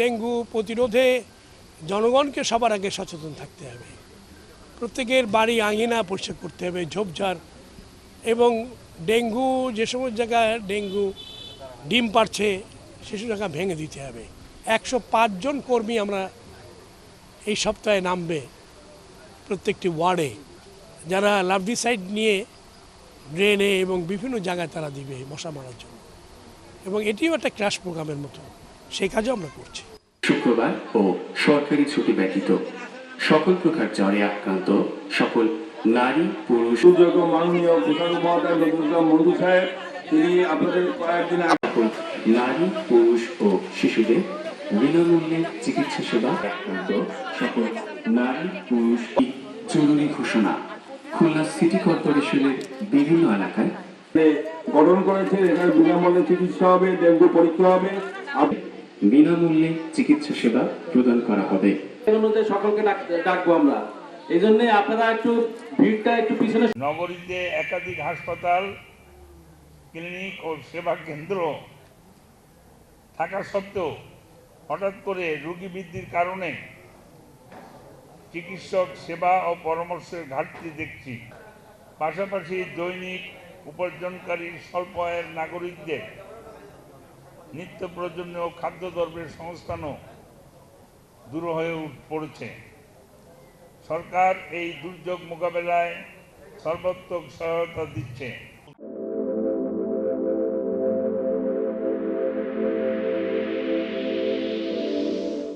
Dengue প্রতিরোধে জনগণকে সবার আগে সচেতন থাকতে হবে। প্রত্যেকের বাড়ি আঙিনা পরিষ্কার করতে হবে, ঝোপঝাড়। এবং ডেঙ্গু যে সমস্ত জায়গায় ডেঙ্গু ডিম পাড়ছে সেসব জায়গা ভেঙে দিতে হবে। 105 জন কর্মী আমরা এই সপ্তাহে নামবে প্রত্যেকটি ওয়ার্ডে, যারা লার্ভিসাইড নিয়ে ড্রেনে এবং বিভিন্ন জায়গায় তারা দিবে মশা মারার জন্য। এবং এটিও একটা ক্র্যাশ প্রোগ্রামের মতো, সেই কাজও আমরা করছি। শুক্রবার ও সরকারি ছুটি ব্যতীত সকল প্রকার জ্বরে আক্রান্ত সকল নারী পুরুষ মাননীয় প্রধান মহোদয় মন্ডু সাহেব তিনি আপনাদের কয়েকদিন নারী পুরুষ ও শিশুদের বিনামূল্যে চিকিৎসা সেবা আক্রান্ত সকল নারী পুরুষ জরুরি ঘোষণা। খুলনা সিটি কর্পোরেশনের বিভিন্ন এলাকায় গঠন করেছে। এখানে বিনামূল্যে চিকিৎসা হবে, ডেঙ্গু পরীক্ষা হবে, বিনামূল্যে চিকিৎসা সেবা প্রদান করা হবে। সকলকে ডাকবো আমরা। এই জন্য আপনারা একটু ভিড়টা একটু পিছনে। নগরীতে একাধিক হাসপাতাল, ক্লিনিক ও সেবা কেন্দ্র থাকা সত্ত্বেও হঠাৎ করে রোগী বৃদ্ধির কারণে চিকিৎসক সেবা ও পরামর্শের ঘাটতি দেখছি। পাশাপাশি দৈনিক উপার্জনকারী স্বল্প আয়ের নাগরিকদের নিত্য প্রয়োজনীয় খাদ্যদ্রব্যের সংস্থানও দূর হয়ে পড়েছে। সরকার এই দুর্যোগ মোকাবেলায় সর্বাত্মক সহায়তা দিচ্ছে।